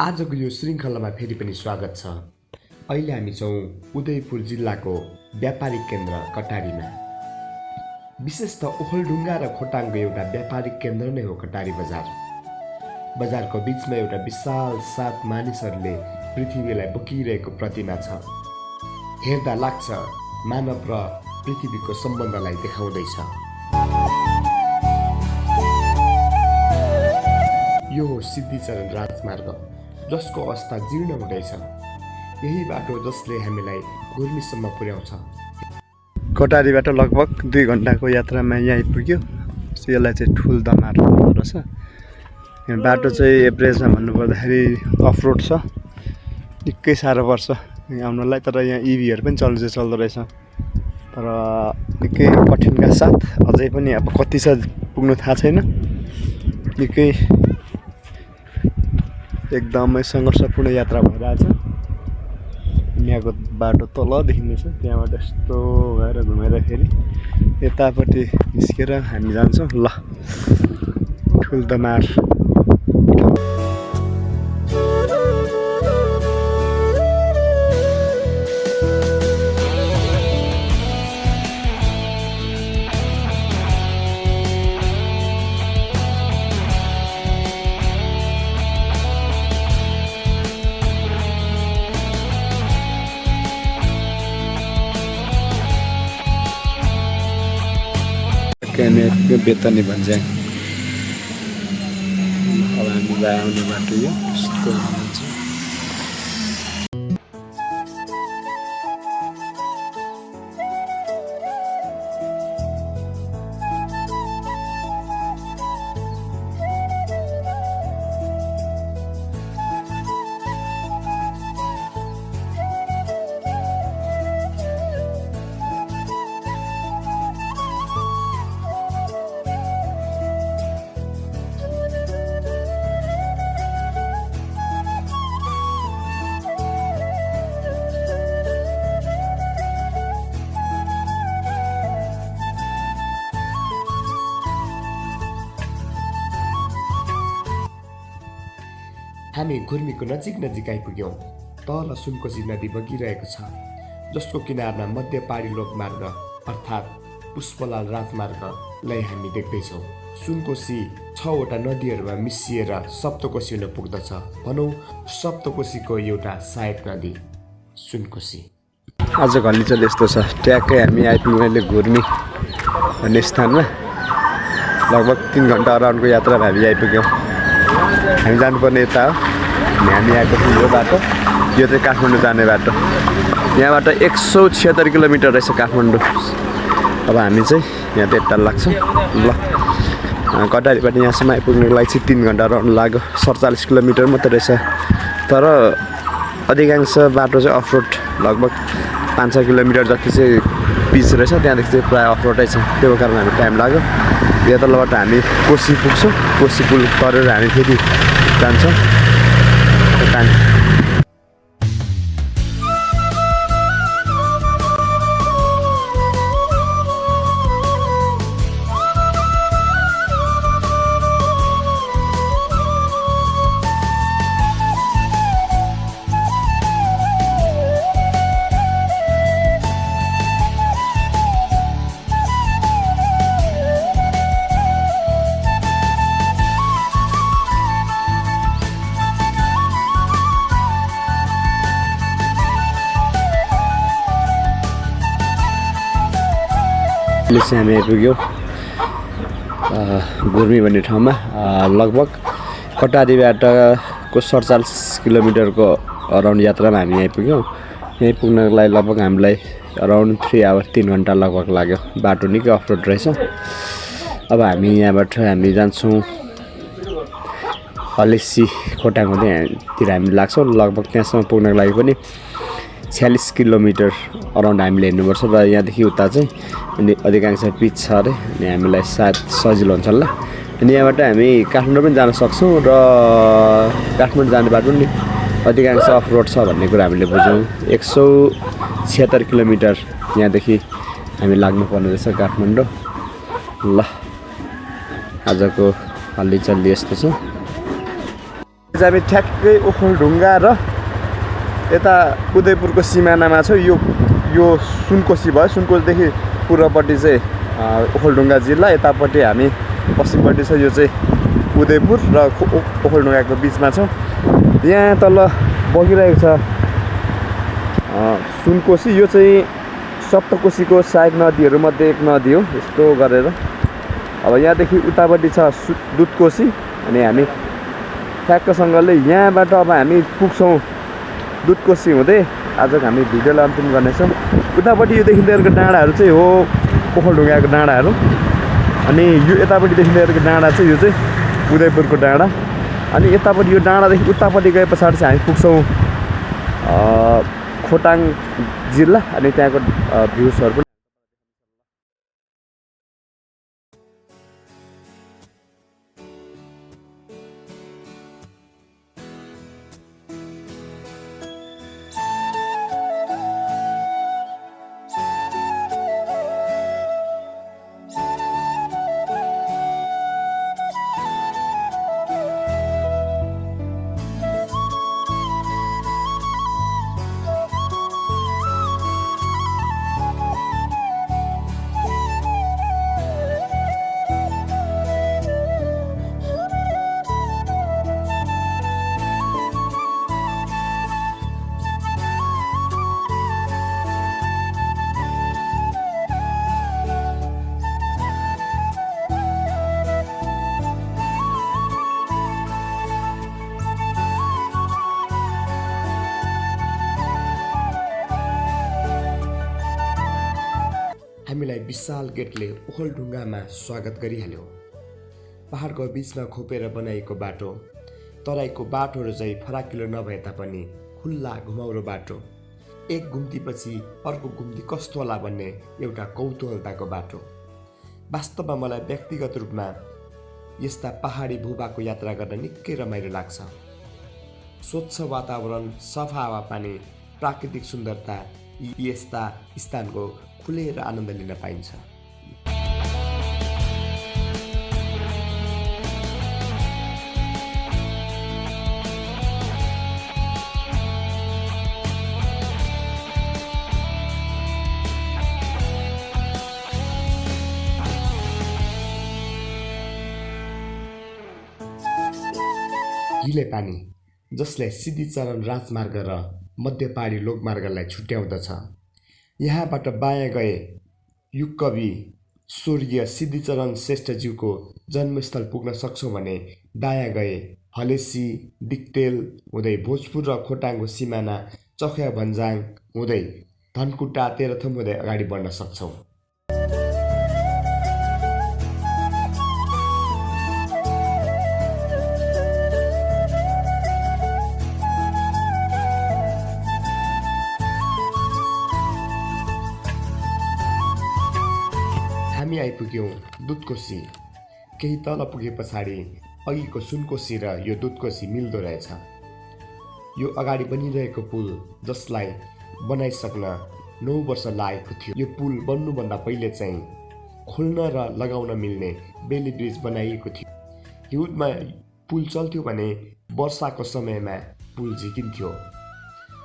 आजको यो श्रृङ्खलामा फेरि पनि स्वागत छ। अहिले हामी छौँ उदयपुर जिल्लाको व्यापारिक केन्द्र कटारीमा। विशेषतः ओखलढुङ्गा र खोटाङको एउटा व्यापारिक केन्द्र नै हो कटारी बजार। बजारको बिचमा एउटा विशाल सात मानिसहरूले पृथ्वीलाई बोकिरहेको प्रतिमा छ। हेर्दा लाग्छ मानव र पृथ्वीको सम्बन्धलाई देखाउँदैछ। यो हो सिद्धिचरण राजमार्ग, जसको अवस्था जीर्ण हुँदैछ। यही बाटो जसले हामीलाई गुल्मीसम्म पुर्याउँछ। कटारीबाट लगभग 2 घण्टाको यात्रामा यहाँ आइपुग्यो। यसलाई चाहिँ ठुल दमार भन्दो रहेछ। यहाँ बाटो चाहिँ एभरेजमा भन्नुपर्दाखेरि अफ रोड छ, निकै साह्रो पर्छ आउनलाई। तर यहाँ इभीहरू पनि चल्दो रहेछ। तर निकै कठिनका साथ अझै पनि अब कति छ पुग्नु थाहा छैन। निकै एकदमै सङ्घर्षपूर्ण यात्रा भइरहेछ। यहाँको बाटो तल देखिँदैछ, त्यहाँबाट यस्तो भएर घुमेर फेरि यतापट्टि निस्केर हामी जान्छौँ। ल ठुलदमार क्यामेराको बेतनी भन्छ। अब हामीलाई आउने बाटो यो यस्तो हुन्छ। हामी गुल्मीको नजिक आइपुग्यौँ। तल सुनकोशी नदी बगिरहेको छ, जसको किनारमा मध्य पहाडी लोकमार्ग अर्थात् पुष्पलाल राजमार्गलाई हामी देख्दैछौँ। सुनकोशी 6वटा नदीहरूमा मिसिएर सप्तकोशी हुन पुग्दछ। भनौँ सप्तकोशीको एउटा सहायक नदी सुनकोशी। आज घल्ली चाहिँ यस्तो छ। ट्याक्कै हामी आइपुग्यौँ गुर्मी भन्ने स्थानमा। लगभग 3 घण्टा अराउन्डको यात्रामा हामी आइपुग्यौँ। हामी जानुपर्ने यता हो। हामी आएको थियौँ यो बाटो। यो चाहिँ काठमाडौँ जाने बाटो। यहाँबाट 176 किलोमिटर रहेछ काठमाडौँ। अब हामी चाहिँ यहाँ त यता लाग्छौँ। ल कटारीबाट यहाँसम्म आइपुग्नुको लागि चाहिँ 3 घण्टा अराउन्ड लाग्यो। 47 किलोमिटर मात्रै रहेछ। तर अधिकांश बाटो चाहिँ अफ रोड, लगभग 5-6 किलोमिटर जति चाहिँ पिच रहेछ। त्यहाँदेखि चाहिँ प्रायः अफ रोडै छ। त्यो कारण हामी टाइम लाग्यो। यो तलबाट हामी कोशी पुग्छौँ। कोशी पुल तरेर हामी फेरि जान्छौँ। चाहिँ हामी आइपुग्यौँ गुर्मी भन्ने ठाउँमा। लगभग कटारीबाटको 47 किलोमिटरको अराउन्ड यात्रामा हामी आइपुग्यौँ। यहीँ पुग्नको लागि लगभग हामीलाई अराउन्ड 3 आवर 3 घण्टा लगभग लाग्यो। बाटो निकै अफ रोड रहेछ। अब हामी यहाँबाट हामी जान्छौँ हलेसी खोटाङ हुँदैतिर हामी लाग्छौँ। लगभग त्यहाँसम्म पुग्नको लागि पनि 46 किलोमिटर अराउन्ड हामीले हिँड्नुपर्छ। र यहाँदेखि उता चाहिँ अनि अधिकांश पिच छ अरे। अनि हामीलाई सायद सजिलो हुन्छ होला। अनि यहाँबाट हामी काठमाडौँ पनि जान सक्छौँ। र काठमाडौँ जाने बाटो पनि अधिकांश अफ रोड छ भन्ने कुरा हामीले बुझ्यौँ। 176 किलोमिटर यहाँदेखि हामी लाग्नुपर्ने रहेछ काठमाडौँ। ल आजको हल्ली चल्ली यस्तो छ। हामी ठ्याक्कै ओखलढुङ्गा र यता उदयपुरको सिमानामा छ। यो सुनकोशी भयो। सुनकोशीदेखि पूर्वपट्टि चाहिँ ओखलढुङ्गा जिल्ला, यतापट्टि हामी पश्चिमपट्टि छ। यो चाहिँ उदयपुर र ओखलढुङ्गाको बिचमा छ। यहाँ तल बगिरहेको छ सुनकोशी। यो चाहिँ सप्तकोशीको सहायक नदीहरूमध्ये एक नदी हो। यस्तो गरेर अब यहाँदेखि उतापट्टि छ दुधकोशी अनि हामी ठ्याक्कसँगले यहाँबाट अब हामी पुग्छौँ दुधकोशी हुँदै। आजको हामी भिडियोलाई अन्तिम गर्नेछौँ। उतापट्टि यो देखिँदैहरूको डाँडाहरू चाहिँ हो ओखलढुङ्गाको डाँडाहरू अनि यो यतापट्टि देखिँदैहरूको डाँडा चाहिँ यो चाहिँ उदयपुरको डाँडा अनि यतापट्टि यो डाँडादेखि उतापट्टि गए पछाडि चाहिँ हामी पुग्छौँ खोटाङ जिल्ला अनि त्यहाँको भ्युजहरू पनि हामीलाई विशाल गेटले ओखलढुङ्गामा स्वागत गरिहाल्यो। पहाडको बिचमा खोपेर बनाइएको बाटो, तराईको बाटोहरू चाहिँ फराकिलो नभए तापनि खुल्ला घुमाउरो बाटो, एक घुम्तीपछि अर्को घुम्ती कस्तो होला भन्ने एउटा कौतूहलताको बाटो। वास्तवमा मलाई व्यक्तिगत रूपमा यस्ता पहाडी भूभागको यात्रा गर्न निकै रमाइलो लाग्छ। स्वच्छ वातावरण, सफा हावापानी, प्राकृतिक सुन्दरता, यस्ता स्थानको खुलेर आनन्द लिन पाइन्छ। हिले पानी जसले सिद्धिचरण राजमार्ग र मध्य पहाडी लोकमार्गलाई छुट्याउँदछ। यहाँबाट बायाँ गए युगकवि स्वर्गीय सिद्धिचरण श्रेष्ठज्यूको जन्मस्थल पुग्न सक्छौँ भने दायाँ गए हलेसी, दिक्तेल हुँदै भोजपुर र खोटाङको सिमाना चखया भन्जाङ हुँदै धनकुटा तेह्रथुम हुँदै अगाडि बढ्न सक्छौँ। हामी आइपुग्यौँ दुधकोशी। केही तल पुगे पछाडि अघिको सुनकोशी र यो दुधकोशी मिल्दो रहेछ। यो अगाडि बनिरहेको पुल जसलाई बनाइसक्न 9 वर्ष लागेको थियो। यो पुल बन्नुभन्दा पहिले चाहिँ खोल्न र लगाउन मिल्ने बेली ब्रिज बनाइएको थियो। हिउँदमा पुल चल्थ्यो भने वर्षाको समयमा पुल झिकिन्थ्यो।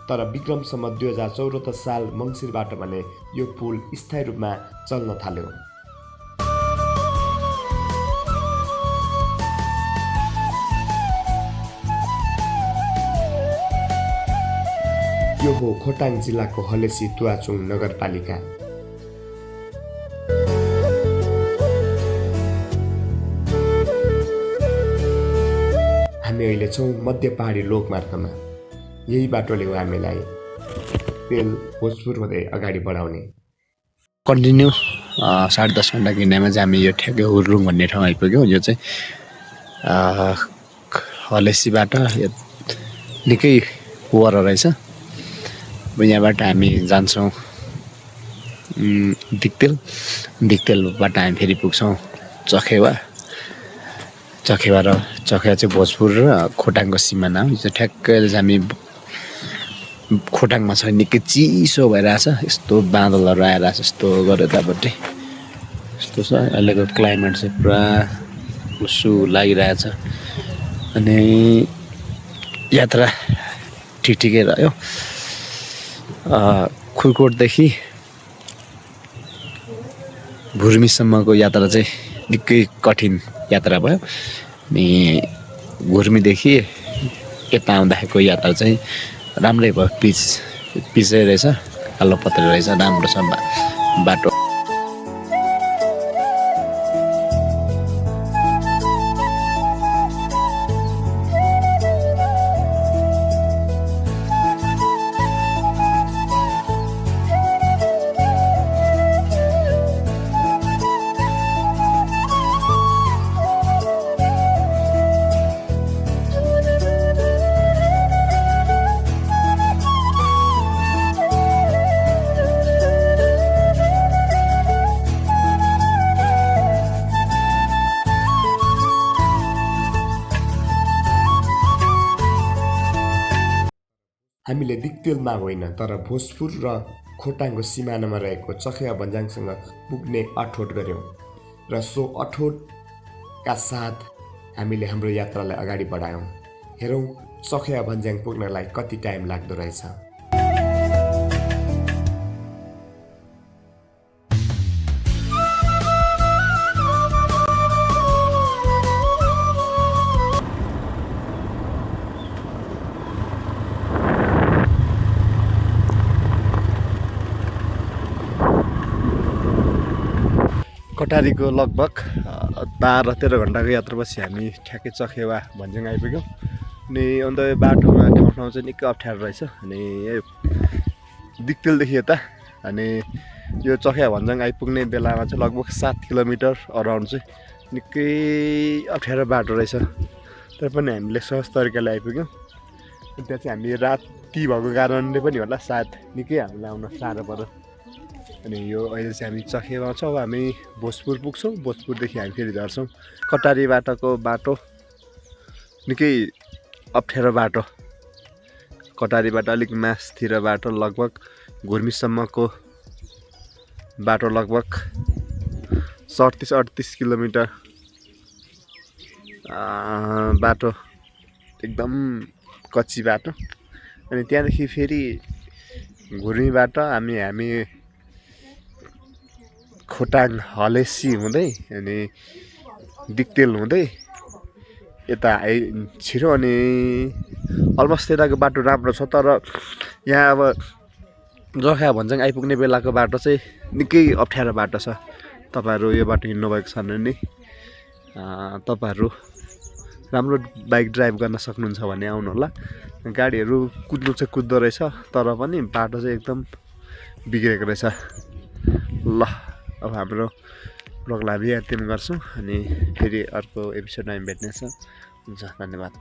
तर विक्रमसम्म 2074 साल मङ्सिरबाट भने यो पुल स्थायी रूपमा चल्न थाल्यो। यो हो खोटाङ जिल्लाको हलेसी तुवाचुङ नगरपालिका। हामी अहिले छौँ मध्य पहाडी लोकमार्गमा। यही बाटोले हो हामीलाई तेल भोजपुर हुँदै अगाडि बढाउने। कन्टिन्यू 10.5 घन्टा हिँड्नेमा चाहिँ हामी यो ठ्याक्कै हुरुङ भन्ने ठाउँ आइपुग्यौँ। यो चाहिँ हलेसीबाट निकै वर रहेछ। यहाँबाट हामी जान्छौँ दिक्तेलबाट हामी फेरि पुग्छौँ चखेवा र चखेवा चाहिँ भोजपुर र खोटाङको सिमाना हो। यो चाहिँ ठ्याक्कै हामी खोटाङमा छ। निकै चिसो भइरहेछ, यस्तो बादलहरू आइरहेछ यस्तो गरेर यतापट्टि यस्तो छ। अहिलेको क्लाइमेट चाहिँ पुरा उसु लागिरहेछ अनि यात्रा ठिकै रह्यो। खुरकोटदेखि घुर्मीसम्मको यात्रा चाहिँ निकै कठिन यात्रा भयो। अनि घुर्मीदेखि यता आउँदाखेरिको यात्रा चाहिँ राम्रै भयो। पिचै रहेछ, कालो पत्रे रहेछ, राम्रो छ बाटो। हामीले दिक्तेलमा होइन तर भोजपुर र खोटाङको सिमानामा रहेको चखेवा भन्ज्याङसँग पुग्ने अठोट गऱ्यौँ र सो अठोटका साथ हामीले हाम्रो यात्रालाई अगाडि बढायौँ। हेरौँ चखेवा भन्ज्याङ पुग्नलाई कति टाइम लाग्दो रहेछ। कटारीको लगभग 12-13 घन्टाको यात्रापछि हामी ठ्याक्कै चखेवा भन्ज्याङ आइपुग्यौँ। अनि अन्त बाटोमा ठाउँ चाहिँ निकै अप्ठ्यारो रहेछ। अनि दिक्तेलदेखि यता अनि यो चखेवा भन्ज्याङ आइपुग्ने बेलामा चाहिँ लगभग 7 किलोमिटर अराउन्ड चाहिँ निकै अप्ठ्यारो बाटो रहेछ। तर पनि हामीले सहज तरिकाले आइपुग्यौँ। त्यहाँ चाहिँ हामी राति भएको कारणले पनि होला सायद निकै हामीलाई आउन साह्रो पर्यो। अनि यो अहिले चाहिँ हामी चखेवा छौँ। अब हामी भोजपुर पुग्छौँ। भोजपुरदेखि हामी फेरि झर्छौँ। कटारीबाटको बाटो निकै अप्ठ्यारो बाटो। कटारीबाट अलिक मासतिर बाटो लगभग घुर्मीसम्मको बाटो लगभग 37-38 किलोमिटर बाटो, एकदम कच्ची बाटो। अनि त्यहाँदेखि फेरि घुर्मीबाट हामी खोटाङ हलेसी हुँदै अनि दिक्तेल हुँदै यता छिरो। अनि अलमोस्ट यताको बाटो राम्रो छ। तर यहाँ अब चखेवा भन्ज्याङ आइपुग्ने बेलाको बाटो चाहिँ निकै अप्ठ्यारो बाटो छ। तपाईँहरू यो बाटो हिँड्नुभएको छ भने तपाईँहरू राम्रो बाइक ड्राइभ गर्न सक्नुहुन्छ भने आउनु होला। गाडीहरू कुद्नु चाहिँ कुद्दो रहेछ तर पनि बाटो चाहिँ एकदम बिग्रेको रहेछ। ल अब हाम्रो ब्लगलाई हामी अन्तिम गर्छौँ अनि फेरि अर्को एपिसोडमा हामी भेट्नेछौँ। हुन्छ, धन्यवाद।